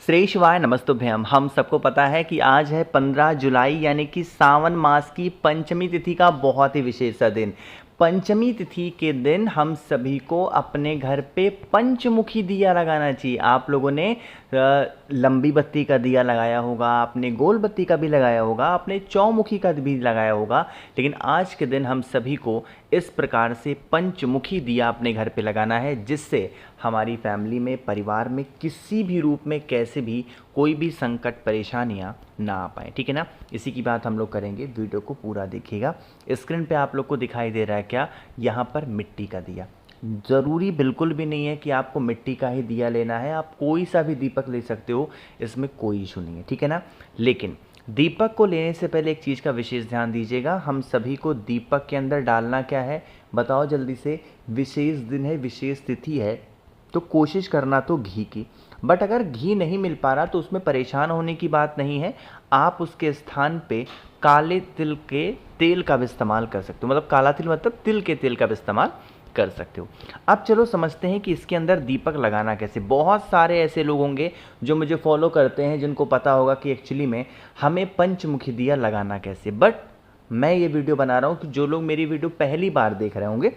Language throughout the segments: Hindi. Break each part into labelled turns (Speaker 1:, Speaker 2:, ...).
Speaker 1: श्री शिवाय नमस्तुभ्यम। हम सबको पता है कि आज है 15 जुलाई यानी कि सावन मास की पंचमी तिथि का बहुत ही विशेष सा दिन। पंचमी तिथि के दिन हम सभी को अपने घर पे पंचमुखी दिया लगाना चाहिए। आप लोगों ने लंबी बत्ती का दिया लगाया होगा, आपने गोल बत्ती का भी लगाया होगा, आपने चौमुखी का भी लगाया होगा, लेकिन आज के दिन हम सभी को इस प्रकार से पंचमुखी दिया अपने घर पे लगाना है, जिससे हमारी फैमिली में, परिवार में किसी भी रूप में कैसे भी कोई भी संकट परेशानियां ना आ पाए। ठीक है ना। इसी की बात हम लोग करेंगे, वीडियो को पूरा देखिएगा। स्क्रीन पे आप लोग को दिखाई दे रहा है क्या, यहाँ पर मिट्टी का दिया। ज़रूरी बिल्कुल भी नहीं है कि आपको मिट्टी का ही दिया लेना है, आप कोई सा भी दीपक ले सकते हो, इसमें कोई इशू नहीं है। ठीक है ना। लेकिन दीपक को लेने से पहले एक चीज़ का विशेष ध्यान दीजिएगा। हम सभी को दीपक के अंदर डालना क्या है बताओ जल्दी से। विशेष दिन है, विशेष तिथि है, तो कोशिश करना तो घी की। बट अगर घी नहीं मिल पा रहा तो उसमें परेशान होने की बात नहीं है। आप उसके स्थान पे काले तिल के तेल का भी इस्तेमाल कर सकते हो, मतलब काला तिल मतलब तिल के तेल का भी इस्तेमाल कर सकते हो। अब चलो समझते हैं कि इसके अंदर दीपक लगाना कैसे। बहुत सारे ऐसे लोग होंगे जो मुझे फॉलो करते हैं, जिनको पता होगा कि एक्चुअली में हमें पंचमुखी दिया लगाना कैसे। बट मैं ये वीडियो बना रहा हूँ कि जो लोग मेरी वीडियो पहली बार देख रहे होंगे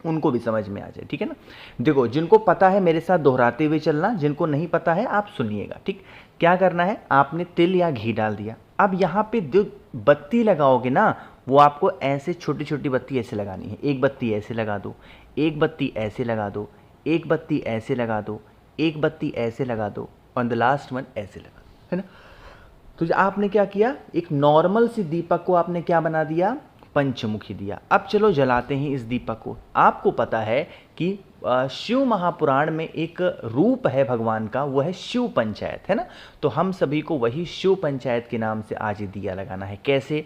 Speaker 1: उनको भी समझ में आ जाए। ठीक है ना। देखो, जिनको पता है मेरे साथ दोहराते हुए चलना, जिनको नहीं पता है आप सुनिएगा। ठीक, क्या करना है, आपने तिल या घी डाल दिया। अब यहाँ पे जो बत्ती लगाओगे ना, वो आपको ऐसे छोटी छोटी बत्ती ऐसे लगानी है। एक बत्ती ऐसे लगा दो, एक बत्ती ऐसे लगा दो, एक बत्ती ऐसे लगा दो, एक बत्ती ऐसे लगा दो, और द लास्ट वन ऐसे लगा दो, है ना। तो आपने क्या किया, एक नॉर्मल सी दीपक को आपने क्या बना दिया, पंचमुखी दिया। अब चलो जलाते हैं इस दीपक को। आपको पता है कि शिव महापुराण में एक रूप है भगवान का, वो है शिव पंचायत, है ना। तो हम सभी को वही शिव पंचायत के नाम से आज ये दिया लगाना है। कैसे,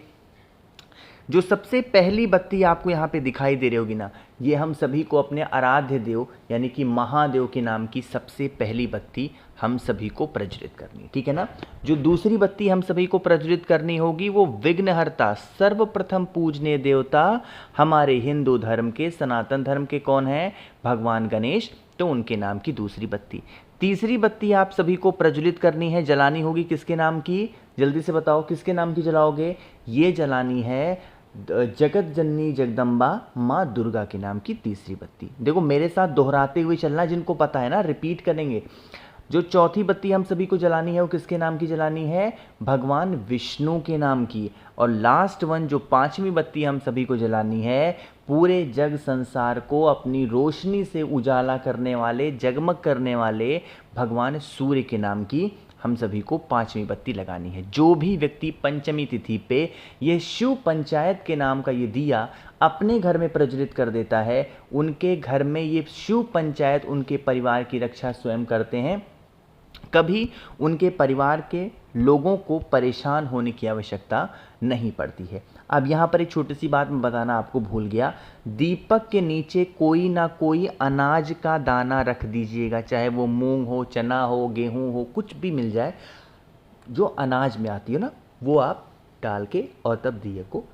Speaker 1: जो सबसे पहली बत्ती आपको यहाँ पे दिखाई दे रही होगी ना, ये हम सभी को अपने आराध्य देव यानी कि महादेव के नाम की सबसे पहली बत्ती हम सभी को प्रज्वलित करनी है। ठीक है ना। जो दूसरी बत्ती हम सभी को प्रज्वलित करनी होगी वो विघ्नहर्ता, सर्वप्रथम पूजनीय देवता हमारे हिंदू धर्म के, सनातन धर्म के कौन है, भगवान गणेश, तो उनके नाम की दूसरी बत्ती। तीसरी बत्ती आप सभी को प्रज्वलित करनी है, जलानी होगी किसके नाम की, जल्दी से बताओ किसके नाम की जलाओगे। ये जलानी है जगत जननी जगदम्बा माँ दुर्गा के नाम की तीसरी बत्ती। देखो मेरे साथ दोहराते हुए चलना, जिनको पता है ना रिपीट करेंगे। जो चौथी बत्ती हम सभी को जलानी है वो किसके नाम की जलानी है, भगवान विष्णु के नाम की। और लास्ट वन जो पांचवी बत्ती हम सभी को जलानी है, पूरे जग संसार को अपनी रोशनी से उजाला करने वाले, जगमग करने वाले भगवान सूर्य के नाम की हम सभी को पांचवी बत्ती लगानी है। जो भी व्यक्ति पंचमी तिथि पे ये शिव पंचायत के नाम का ये दिया अपने घर में प्रज्वलित कर देता है, उनके घर में ये शिव पंचायत उनके परिवार की रक्षा स्वयं करते हैं। कभी उनके परिवार के लोगों को परेशान होने की आवश्यकता नहीं पड़ती है। अब यहाँ पर एक छोटी सी बात मैं बताना आपको भूल गया, दीपक के नीचे कोई ना कोई अनाज का दाना रख दीजिएगा, चाहे वो मूंग हो, चना हो, गेहूं हो, कुछ भी मिल जाए जो अनाज में आती है ना, वो आप डाल के और तब दिए को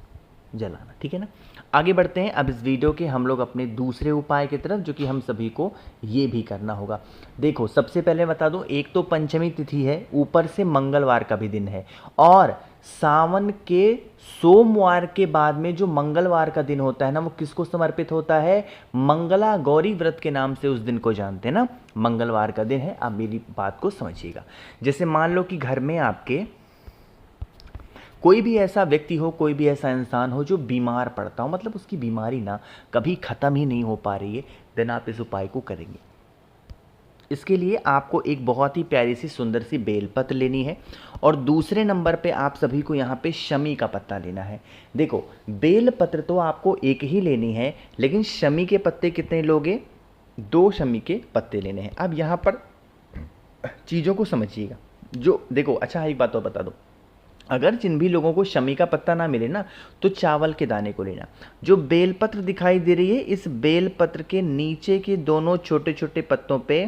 Speaker 1: जलाना। ठीक है ना। आगे बढ़ते हैं अब इस वीडियो के हम लोग अपने दूसरे उपाय की तरफ, जो कि हम सभी को ये भी करना होगा। देखो सबसे पहले बता दूं, एक तो पंचमी तिथि है, ऊपर से मंगलवार का भी दिन है, और सावन के सोमवार के बाद में जो मंगलवार का दिन होता है ना, वो किसको समर्पित होता है, मंगला गौरी व्रत के नाम से उस दिन को जानते हैं ना, मंगलवार का दिन है। अब मेरी बात को समझिएगा। जैसे मान लो कि घर में आपके कोई भी ऐसा व्यक्ति हो, कोई भी ऐसा इंसान हो जो बीमार पड़ता हो, मतलब उसकी बीमारी ना कभी ख़त्म ही नहीं हो पा रही है, देन आप इस उपाय को करेंगे। इसके लिए आपको एक बहुत ही प्यारी सी सुंदर सी बेलपत्र लेनी है, और दूसरे नंबर पे आप सभी को यहाँ पे शमी का पत्ता लेना है। देखो बेलपत्र तो आपको एक ही लेनी है, लेकिन शमी के पत्ते कितने लोगे, 2 शमी के पत्ते लेने हैं। अब यहाँ पर चीज़ों को समझिएगा। जो देखो, अच्छा एक बात और बता दो, अगर जिन भी लोगों को शमी का पत्ता ना मिले ना, तो चावल के दाने को लेना। जो बेलपत्र दिखाई दे रही है, इस बेलपत्र के नीचे के दोनों छोटे छोटे पत्तों पे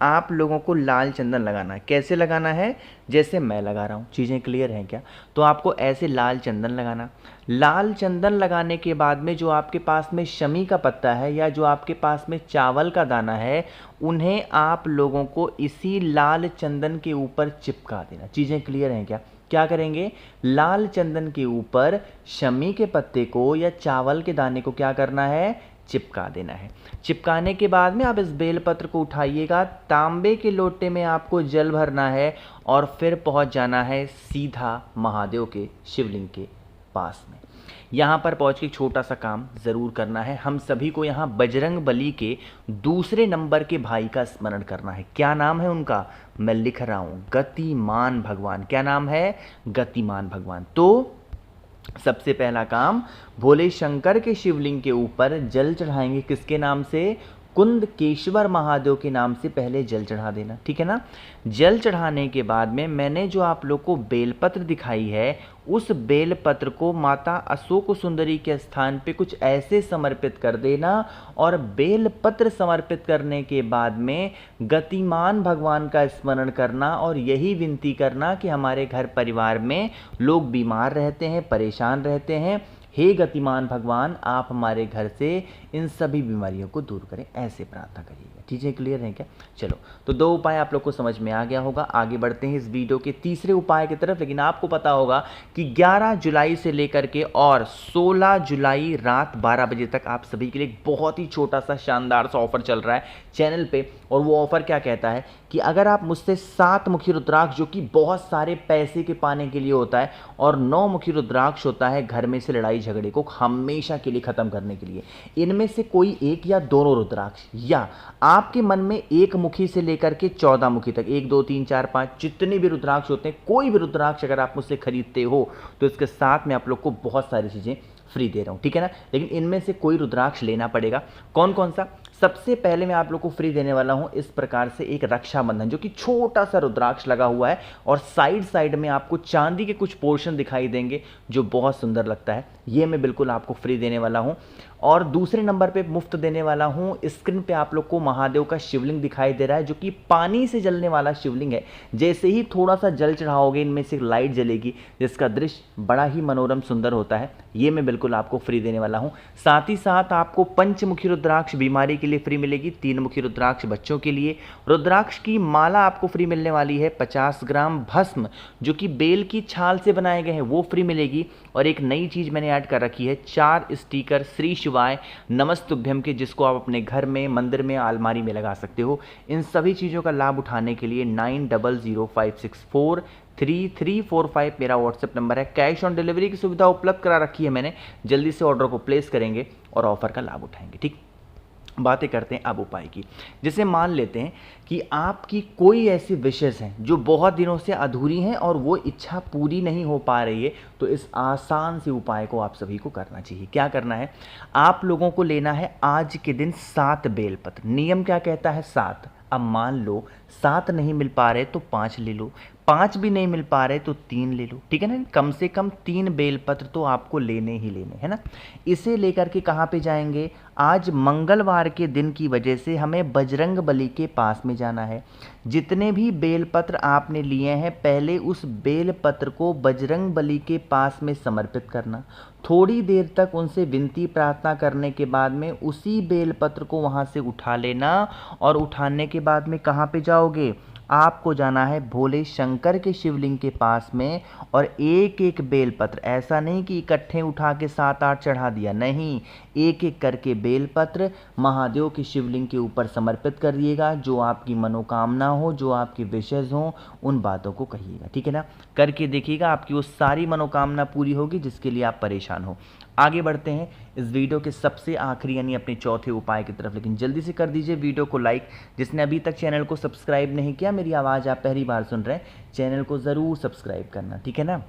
Speaker 1: आप लोगों को लाल चंदन लगाना है। कैसे लगाना है? जैसे मैं लगा रहा हूँ। चीज़ें क्लियर हैं क्या? तो आपको ऐसे लाल चंदन लगाना। लाल चंदन लगाने के बाद में जो आपके पास में शमी का पत्ता है या जो आपके पास में चावल का दाना है, उन्हें आप लोगों को इसी लाल चंदन के ऊपर चिपका देना। चीज़ें क्लियर हैं क्या? क्या करेंगे? लाल चंदन के ऊपर शमी के पत्ते को या चावल के दाने को क्या करना है? चिपका देना है। चिपकाने के बाद में आप इस बेलपत्र को उठाइएगा, तांबे के लोटे में आपको जल भरना है और फिर पहुंच जाना है सीधा महादेव के शिवलिंग के पास में। यहाँ पर पहुँच के छोटा सा काम ज़रूर करना है। हम सभी को यहाँ बजरंग बली के दूसरे नंबर के भाई का स्मरण करना है। क्या नाम है उनका? मैं लिख रहा हूँ, गतिमान भगवान। क्या नाम है? गतिमान भगवान। तो सबसे पहला काम, भोले शंकर के शिवलिंग के ऊपर जल चढ़ाएंगे। किसके नाम से? कुंदकेश्वर महादेव के नाम से पहले जल चढ़ा देना, ठीक है ना। जल चढ़ाने के बाद में मैंने जो आप लोग को बेलपत्र दिखाई है, उस बेलपत्र को माता अशोक सुंदरी के स्थान पे कुछ ऐसे समर्पित कर देना और बेलपत्र समर्पित करने के बाद में गतिमान भगवान का स्मरण करना और यही विनती करना कि हमारे घर परिवार में लोग बीमार रहते हैं, परेशान रहते हैं, हे गतिमान भगवान आप हमारे घर से इन सभी बीमारियों को दूर करें, ऐसे प्रार्थना करिएगा। चीज़ें क्लियर हैं क्या? चलो, तो 2 उपाय आप लोग को समझ में आ गया होगा। आगे बढ़ते हैं इस वीडियो के तीसरे उपाय की तरफ। लेकिन आपको पता होगा कि 11 जुलाई से लेकर के और 16 जुलाई रात 12 बजे तक आप सभी के लिए एक बहुत ही छोटा सा शानदार सा ऑफर चल रहा है चैनल पे। और वो ऑफर क्या कहता है कि अगर आप मुझसे 7 मुखी रुद्राक्ष, जो कि बहुत सारे पैसे के पाने के लिए होता है, और 9 मुखी रुद्राक्ष होता है घर में से लड़ाई झगड़े को हमेशा के लिए खत्म करने के लिए, इनमें से कोई एक या दोनों रुद्राक्ष, या आपके मन में 1 मुखी से लेकर के 14 मुखी तक, 1 2 3 4 5 जितने भी रुद्राक्ष होते हैं, कोई भी रुद्राक्ष अगर आप मुझसे खरीदते हो तो इसके साथ में आप लोग को बहुत सारी चीजें फ्री दे रहा हूं, ठीक है ना। लेकिन इनमें से कोई रुद्राक्ष लेना पड़ेगा। कौन कौन सा? सबसे पहले मैं आप लोग को फ्री देने वाला हूं इस प्रकार से एक रक्षाबंधन, जो कि छोटा सा रुद्राक्ष लगा हुआ है और साइड साइड में आपको चांदी के कुछ पोर्शन दिखाई देंगे जो बहुत सुंदर लगता है। ये मैं बिल्कुल आपको फ्री देने वाला हूं। और दूसरे नंबर पे मुफ्त देने वाला हूं, स्क्रीन पे आप लोग को महादेव का शिवलिंग दिखाई दे रहा है, जो कि पानी से जलने वाला शिवलिंग है। जैसे ही थोड़ा सा जल चढ़ाओगे, इनमें से लाइट जलेगी जिसका दृश्य बड़ा ही मनोरम सुंदर होता है। ये मैं बिल्कुल आपको फ्री देने वाला हूं। साथ ही साथ आपको पंचमुखी रुद्राक्ष बीमारी के लिए फ्री मिलेगी, 3 मुखी रुद्राक्ष बच्चों के लिए। रुद्राक्ष की माला आपको फ्री मिलने वाली है, 50 ग्राम भस्म जो कि बेल की छाल से बनाए गए हैं वो फ्री मिलेगी। और एक नई चीज मैंने ऐड कर रखी है, 4 स्टिकर श्री शिवाय नमस्तुभ्यम के, जिसको आप अपने घर में, मंदिर में, अलमारी में लगा सकते हो। इन सभी चीज़ों का लाभ उठाने के लिए 9005643345 मेरा व्हाट्सएप नंबर है। कैश ऑन डिलीवरी की सुविधा उपलब्ध करा रखी है मैंने। जल्दी से ऑर्डर को प्लेस करेंगे और ऑफर का लाभ उठाएंगे, ठीक। बातें करते हैं अब उपाय की। जैसे मान लेते हैं कि आपकी कोई ऐसी विशेष हैं जो बहुत दिनों से अधूरी हैं और वो इच्छा पूरी नहीं हो पा रही है, तो इस आसान से उपाय को आप सभी को करना चाहिए। क्या करना है? आप लोगों को लेना है आज के दिन 7 बेलपत्र। नियम क्या कहता है? 7। अब मान लो 7 नहीं मिल पा रहे तो 5 ले लो, 5 भी नहीं मिल पा रहे तो 3 ले लो, ठीक है ना। कम से कम 3 बेलपत्र तो आपको लेने ही लेने, है ना। इसे लेकर के कहाँ पे जाएंगे? आज मंगलवार के दिन की वजह से हमें बजरंग बली के पास में जाना है। जितने भी बेलपत्र आपने लिए हैं, पहले उस बेलपत्र को बजरंग बली के पास में समर्पित करना। थोड़ी देर तक उनसे विनती प्रार्थना करने के बाद में उसी बेलपत्र को वहाँ से उठा लेना। और उठाने के बाद में कहाँ पे जाओगे? आपको जाना है भोले शंकर के शिवलिंग के पास में और एक एक बेलपत्र, ऐसा नहीं कि इकट्ठे उठा के 7-8 चढ़ा दिया, नहीं, एक एक करके बेलपत्र महादेव के शिवलिंग के ऊपर समर्पित करिएगा। जो आपकी मनोकामना हो, जो आपकी विशेष हो, उन बातों को कहिएगा, ठीक है ना। करके देखिएगा, आपकी वो सारी मनोकामना पूरी होगी जिसके लिए आप परेशान हो। आगे बढ़ते हैं इस वीडियो के सबसे आखिरी यानी अपने चौथे उपाय की तरफ। लेकिन जल्दी से कर दीजिए वीडियो को लाइक। जिसने अभी तक चैनल को सब्सक्राइब नहीं किया, मेरी आवाज़ आप पहली बार सुन रहे हैं, चैनल को ज़रूर सब्सक्राइब करना, ठीक है ना।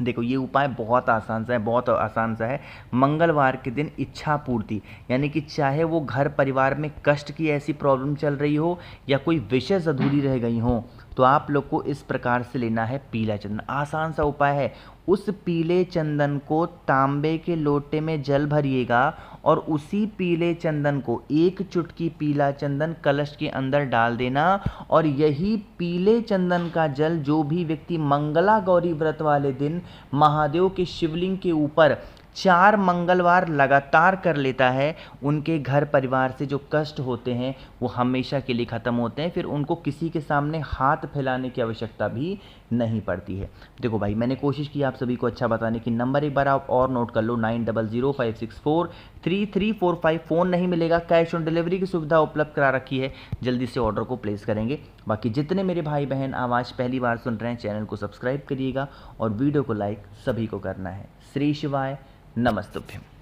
Speaker 1: देखो, ये उपाय बहुत आसान सा है, बहुत आसान सा है। मंगलवार के दिन इच्छा पूर्ति, यानी कि चाहे वो घर परिवार में कष्ट की ऐसी प्रॉब्लम चल रही हो या कोई विशेष अधूरी रह गई हो, तो आप लोग को इस प्रकार से लेना है पीला चंदन। आसान सा उपाय है, उस पीले चंदन को तांबे के लोटे में जल भरिएगा और उसी पीले चंदन को एक चुटकी पीला चंदन कलश के अंदर डाल देना, और यही पीले चंदन का जल जो भी व्यक्ति मंगला गौरी व्रत वाले दिन महादेव के शिवलिंग के ऊपर 4 मंगलवार लगातार कर लेता है, उनके घर परिवार से जो कष्ट होते हैं वो हमेशा के लिए ख़त्म होते हैं। फिर उनको किसी के सामने हाथ फैलाने की आवश्यकता भी नहीं पड़ती है। देखो भाई, मैंने कोशिश की आप सभी को अच्छा बताने की। नंबर एक बार आप और नोट कर लो, 9005643345। फ़ोन नहीं मिलेगा, कैश ऑन डिलीवरी की सुविधा उपलब्ध करा रखी है, जल्दी से ऑर्डर को प्लेस करेंगे। बाकी जितने मेरे भाई बहन आवाज़ पहली बार सुन रहे हैं, चैनल को सब्सक्राइब करिएगा और वीडियो को लाइक सभी को करना है। श्री शिवाय नमस्तुभ्यम।